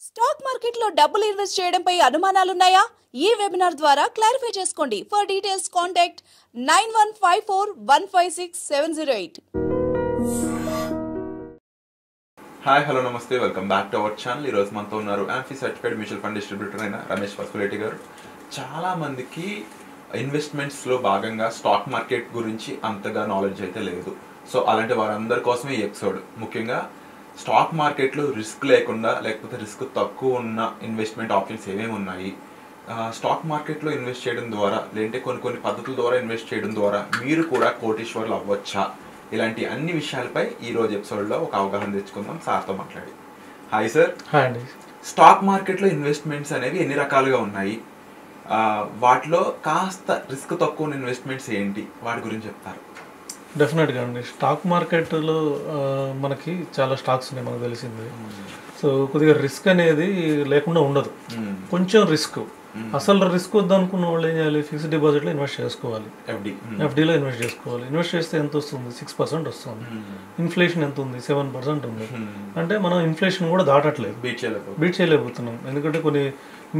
Stock మార్కెట్లో డబ్బులు invest చేయడంపై అనుమానాలున్నాయా? ఈ వెబినార్ ద్వారా క్లారిఫై చేసుకోండి. For details contact 9154156708. Hi hello నమస్తే, welcome back to our channel. ఈరోజు మనతో ఉన్నారు AMFI certified mutual fund distributor అయిన రమేష్ పసుపులేటి గారు. చాలా మందికి ఇన్వెస్ట్మెంట్స్లో భాగంగా స్టాక్ మార్కెట్ గురించి అంతగా నాలెడ్జ్ అయితే లేదు. సో అలాంటి వారందరి కోసమే ఈ ఎపిసోడ్. ముఖ్యంగా స్టాక్ మార్కెట్లో రిస్క్ లేకుండా లేకపోతే రిస్క్ తక్కువ ఉన్న ఇన్వెస్ట్మెంట్ ఆప్షన్స్ ఏమేమి ఉన్నాయి, స్టాక్ మార్కెట్లో ఇన్వెస్ట్ చేయడం ద్వారా లేదంటే కొన్ని పద్ధతుల ద్వారా ఇన్వెస్ట్ చేయడం ద్వారా మీరు కూడా కోటీశ్వర్లు అవ్వచ్చా, ఇలాంటి అన్ని విషయాలపై ఈరోజు ఎపిసోడ్లో ఒక అవగాహన తెచ్చుకుందాం సార్తో మాట్లాడి. Hi sir. హాయ్ అండి. స్టాక్ మార్కెట్లో ఇన్వెస్ట్మెంట్స్ అనేవి ఎన్ని రకాలుగా ఉన్నాయి, వాటిలో కాస్త రిస్క్ తక్కువ ఉన్న ఇన్వెస్ట్మెంట్స్ ఏంటి, వాటి గురించి చెప్తారు? డెఫినెట్గా అండి. స్టాక్ మార్కెట్లో మనకి చాలా స్టాక్స్ ఉన్నాయి, మనకు తెలిసింది. సో కొద్దిగా రిస్క్ అనేది లేకుండా ఉండదు, కొంచెం రిస్క్. అసలు రిస్క్ వద్దనుకున్న వాళ్ళు ఏం చేయాలి? ఫిక్స్డ్ డిపాజిట్లో ఇన్వెస్ట్ చేసుకోవాలి, ఎఫ్డీలో ఇన్వెస్ట్ చేసుకోవాలి. ఇన్వెస్ట్ చేస్తే ఎంత వస్తుంది? 6% వస్తుంది. ఇన్ఫ్లేషన్ ఎంత ఉంది? 7% ఉంది. అంటే మనం ఇన్ఫ్లేషన్ కూడా దాటట్లేదు, బీట్ చేయలేకపోతున్నాం. ఎందుకంటే కొన్ని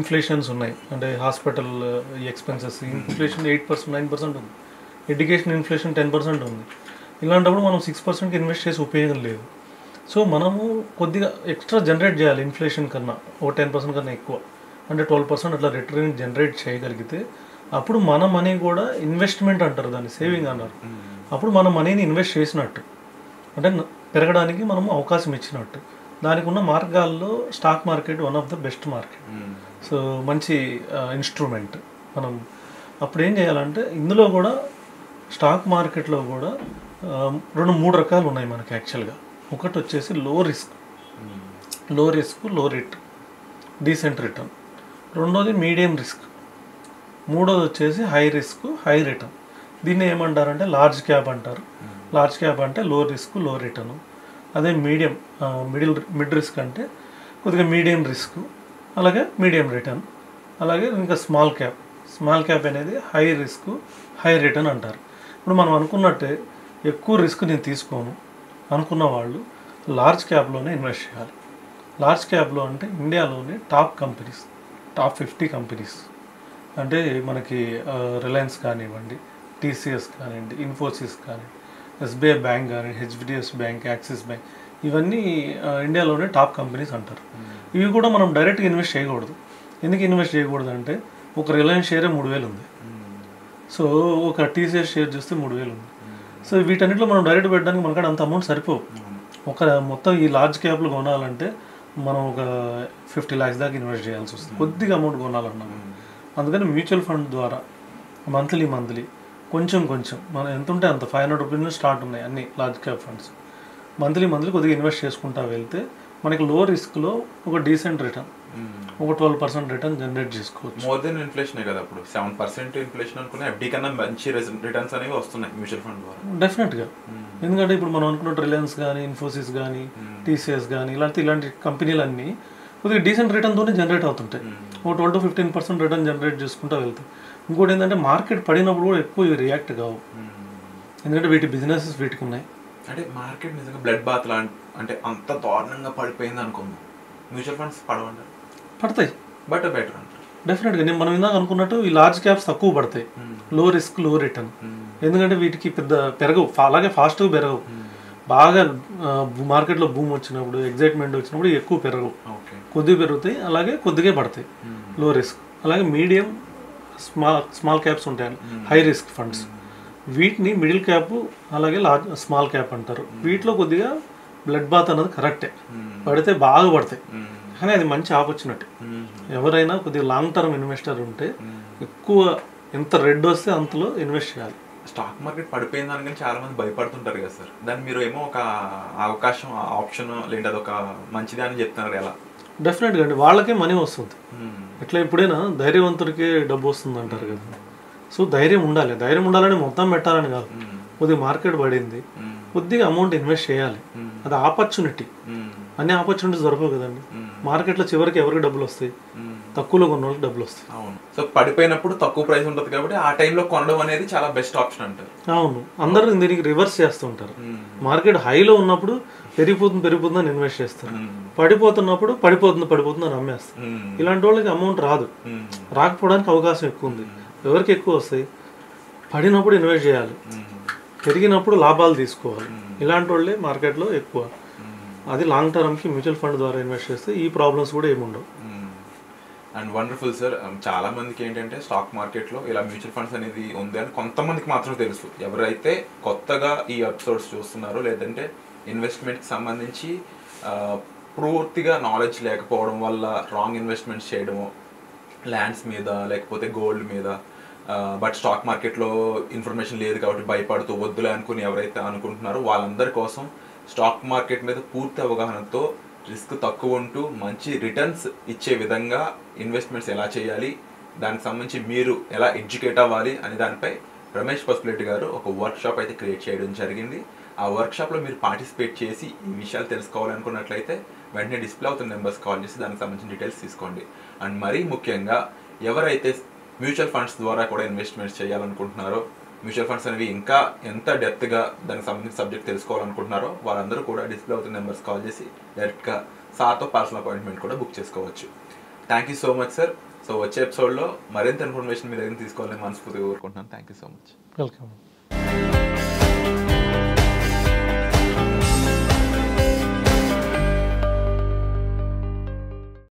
ఇన్ఫ్లేషన్స్ ఉన్నాయి, అంటే హాస్పిటల్ ఎక్స్పెన్సెస్ ఇన్ఫ్లేషన్ 8%, 9% ఉంది. ఎడ్యుకేషన్ ఇన్ఫ్లేషన్ 10% ఉంది. ఇలాంటప్పుడు మనం 6%కి ఇన్వెస్ట్ చేసి ఉపయోగం లేదు. సో మనము కొద్దిగా ఎక్స్ట్రా జనరేట్ చేయాలి, ఇన్ఫ్లేషన్ కన్నా ఓ 10% కన్నా ఎక్కువ, అంటే 12% అట్లా రిటర్న్ జనరేట్ చేయగలిగితే అప్పుడు మన మనీ కూడా ఇన్వెస్ట్మెంట్ అంటారు, దాన్ని సేవింగ్ అన్నారు. అప్పుడు మన మనీని ఇన్వెస్ట్ చేసినట్టు, అంటే పెరగడానికి మనం అవకాశం ఇచ్చినట్టు. దానికి ఉన్న మార్గాల్లో stock market one of the best market. So మంచి ఇన్స్ట్రుమెంట్. మనం అప్పుడు ఏం చేయాలంటే ఇందులో కూడా స్టాక్ మార్కెట్లో కూడా 2-3 రకాలు ఉన్నాయి మనకి యాక్చువల్గా. ఒకటి వచ్చేసి లో రిస్క్, లో రిటర్న్, డీసెంట్ రిటర్న్. రెండోది మీడియం రిస్క్. మూడోది వచ్చేసి హై రిస్క్, హై రిటర్న్. దీన్ని ఏమంటారంటే లార్జ్ క్యాప్ అంటారు. లార్జ్ క్యాప్ అంటే లో రిస్క్, లో రిటర్న్. అదే మిడ్ రిస్క్ అంటే కొద్దిగా మీడియం రిస్క్, అలాగే మీడియం రిటర్న్. అలాగే ఇంకా స్మాల్ క్యాప్ అనేది హై రిస్క్, హై రిటర్న్ అంటారు. ఇప్పుడు మనం అనుకున్నట్టే ఎక్కువ రిస్క్ నేను తీసుకోను అనుకున్న వాళ్ళు లార్జ్ క్యాప్లోనే ఇన్వెస్ట్ చేయాలి. లార్జ్ క్యాప్లో అంటే ఇండియాలోనే టాప్ 50 కంపెనీస్, అంటే మనకి రిలయన్స్ కానివ్వండి, TCS కానివ్వండి, ఇన్ఫోసిస్ కానివ్వండి, SBI బ్యాంక్ కానివ్వండి, HDFC బ్యాంక్, యాక్సిస్ బ్యాంక్, ఇవన్నీ ఇండియాలోనే టాప్ కంపెనీస్ అంటారు. ఇవి కూడా మనం డైరెక్ట్గా ఇన్వెస్ట్ చేయకూడదు. ఎందుకు ఇన్వెస్ట్ చేయకూడదు అంటే ఒక రిలయన్స్ షేరే 3,000 ఉంది, సో ఒక TCS షేర్ చూస్తే 3,000 ఉంది. సో వీటన్నిటిలో మనం డైరెక్ట్ పెట్టడానికి మనకాడ అంత అమౌంట్ సరిపోవు. మొత్తం ఈ లార్జ్ క్యాప్లు కొనాలంటే మనం ఒక 50 lakhs దాకా ఇన్వెస్ట్ చేయాల్సి వస్తుంది, కొద్దిగా అమౌంట్ కొనాలన్నాం. అందుకని మ్యూచువల్ ఫండ్ ద్వారా మంత్లీ కొంచెం మనం ఎంత ఉంటే అంత 500 రూపీస్ స్టార్ట్ ఉన్నాయి అన్ని లార్జ్ క్యాప్ ఫండ్స్. మంత్లీ కొద్దిగా ఇన్వెస్ట్ చేసుకుంటా వెళ్తే మనకి లో రిస్క్లో ఒక డీసెంట్ రిటర్న్, ఒక 12% రిటర్న్ జనరేట్ చేసుకోవచ్చు. మోర్ దెన్ ఇన్ఫ్లేషన్ కదా, ఇప్పుడు 7% ఇన్ఫ్లేషన్ అనుకున్నా FD కన్నా మంచి రిటర్న్స్ అనేవి వస్తున్నాయి మ్యూచువల్ ఫండ్ ద్వారా. డెఫినెట్గా. ఎందుకంటే ఇప్పుడు మనం అనుకున్న రిలయన్స్ కానీ, ఇన్ఫోసిస్ కానీ, TCS కానీ ఇలాంటి కంపెనీలన్నీ కొద్దిగా డీసెంట్ రిటర్న్తోనే జనరేట్ అవుతుంటాయి. ఒక 12-15% రిటర్న్ జనరేట్ చేసుకుంటూ వెళ్తాయి. ఇంకోటి ఏంటంటే మార్కెట్ పడినప్పుడు కూడా ఎక్కువ రియాక్ట్ కావు, ఎందుకంటే వీటి బిజినెసెస్ వీటికి ఉన్నాయి. అంటే మార్కెట్ నిజంగా బ్లడ్ బాత్ అంటే అంత దారుణంగా పడిపోయింది అనుకుందాం, మ్యూచువల్ ఫండ్స్ పడతాయి, బట్ బెటర్ అంటారు. డెఫినెట్గా. నేను మనం ఇందాక అనుకున్నట్టు ఈ లార్జ్ క్యాప్స్ తక్కువ పడతాయి, లో రిస్క్, లో రిటర్న్. ఎందుకంటే వీటికి పెద్ద పెరగవు, అలాగే ఫాస్ట్గా పెరగవు. బాగా మార్కెట్లో బూమ్ వచ్చినప్పుడు, ఎగ్జైట్మెంట్ వచ్చినప్పుడు ఎక్కువ పెరగవు, కొద్దిగా పెరుగుతాయి, అలాగే కొద్దిగా పడతాయి, లో రిస్క్. అలాగే మీడియం, స్మాల్ క్యాప్స్ ఉంటాయి, హై రిస్క్ ఫండ్స్. వీటిని మిడిల్ క్యాప్, అలాగే స్మాల్ క్యాప్ అంటారు. వీటిలో కొద్దిగా బ్లడ్ బాత్ అన్నది కరెక్టే, పడితే బాగా పడతాయి, కానీ అది మంచి ఆపర్చునిటీ. ఎవరైనా కొద్దిగా లాంగ్ టర్మ్ ఇన్వెస్టర్ ఉంటే ఎక్కువ ఎంత రెడ్ వస్తే అంతలో ఇన్వెస్ట్ చేయాలి. స్టాక్ మార్కెట్ పడిపోయింది అని చాలా మంది భయపడుతుంటారు కదా సార్, దాన్ని మీరు ఏమో ఒక అవకాశం, ఆప్షన్ లేదా అదొక మంచిది అని చెప్తున్నారు. ఎలా? డెఫినెట్గా అండి, వాళ్ళకే మనీ వస్తుంది. ఎట్లా ఎప్పుడైనా ధైర్యవంతుడికే డబ్బు వస్తుంది అంటారు కదా. సో ధైర్యం ఉండాలని మొత్తం పెట్టాలని కాదు. కొద్దిగా మార్కెట్ పడింది, కొద్దిగా అమౌంట్ ఇన్వెస్ట్ చేయాలి, అది ఆపర్చునిటీ. అన్ని ఆపర్చునిటీస్ దొరకవు కదండి. మార్కెట్లో చివరికి ఎవరికి డబ్బులు వస్తాయి? తక్కువలో కొన్న వాళ్ళకి డబ్బులు వస్తాయి. అవును. సో పడిపోయినప్పుడు తక్కువ ప్రైస్ ఉంటుంది కాబట్టి ఆ టైంలో కొనడం అనేది చాలా బెస్ట్ ఆప్షన్ అంటారు. అవును, అందరూ దీనికి రివర్స్ చేస్తుంటారు. మార్కెట్ హైలో ఉన్నప్పుడు పెరిగిపోతుందని ఇన్వెస్ట్ చేస్తారు, పడిపోతున్నప్పుడు పడిపోతుంది అని అమ్మేస్తారు. ఇలాంటి వాళ్ళకి అమౌంట్ రాదు, రాకపోవడానికి అవకాశం ఎక్కువ ఉంది. ఎవరికి ఎక్కువ వస్తాయి? పడినప్పుడు ఇన్వెస్ట్ చేయాలి, పెరిగినప్పుడు లాభాలు తీసుకోవాలి. ఇలాంటి వాళ్ళే మార్కెట్లో ఎక్కువ. అది లాంగ్ టర్మ్కి మ్యూచువల్ ఫండ్ ద్వారా ఇన్వెస్ట్ చేస్తే ఈ ప్రాబ్లమ్స్ కూడా ఏముండవు. And wonderful sir. చాలా మందికి ఏంటంటే స్టాక్ మార్కెట్లో ఇలా మ్యూచువల్ ఫండ్స్ అనేది ఉంది అని కొంతమందికి మాత్రం తెలుసు. ఎవరైతే కొత్తగా ఈ ఎపిసోడ్స్ చూస్తున్నారో లేదంటే ఇన్వెస్ట్మెంట్కి సంబంధించి పూర్తిగా నాలెడ్జ్ లేకపోవడం వల్ల రాంగ్ ఇన్వెస్ట్మెంట్స్ చేయడము, ల్యాండ్స్ మీద లేకపోతే గోల్డ్ మీద, బట్ స్టాక్ మార్కెట్లో ఇన్ఫర్మేషన్ లేదు కాబట్టి భయపడుతూ వద్దులే అనుకుని ఎవరైతే అనుకుంటున్నారో వాళ్ళందరి కోసం స్టాక్ మార్కెట్ మీద పూర్తి అవగాహనతో రిస్క్ తక్కువ ఉంటూ మంచి రిటర్న్స్ ఇచ్చే విధంగా ఇన్వెస్ట్మెంట్స్ ఎలా చేయాలి, దానికి సంబంధించి మీరు ఎలా ఎడ్యుకేట్ అవ్వాలి అనే దానిపై రమేష్ పసుపులేటి గారు ఒక వర్క్షాప్ అయితే క్రియేట్ చేయడం జరిగింది. ఆ వర్క్షాప్లో మీరు పార్టిసిపేట్ చేసి ఈ విషయాలు తెలుసుకోవాలనుకున్నట్లయితే వెంటనే డిస్ప్లే అవుతున్న నెంబర్స్ కాల్ చేసి దానికి సంబంధించిన డీటెయిల్స్ తీసుకోండి. అండ్ మరీ ముఖ్యంగా ఎవరైతే మ్యూచువల్ ఫండ్స్ ద్వారా కూడా ఇన్వెస్ట్మెంట్స్ చేయాలనుకుంటున్నారో, మ్యూచువల్ ఫండ్స్ అనేవి ఇంకా ఎంత డెప్త్గా దానికి సంబంధించిన సబ్జెక్ట్ తెలుసుకోవాలనుకుంటున్నారో వాళ్ళందరూ కూడా డిస్ప్లే అవుతున్న నెంబర్స్ కాల్ చేసి డైరెక్ట్గా సార్తో పర్సనల్ అపాయింట్మెంట్ కూడా బుక్ చేసుకోవచ్చు. Thank you so much sir. So వచ్చే ఎపిసోడ్లో మరింత ఇన్ఫర్మేషన్ మీ దగ్గర తీసుకోవాలని మనస్ఫూర్తిగా కోరుకుంటున్నాను. Thank you so much. Welcome.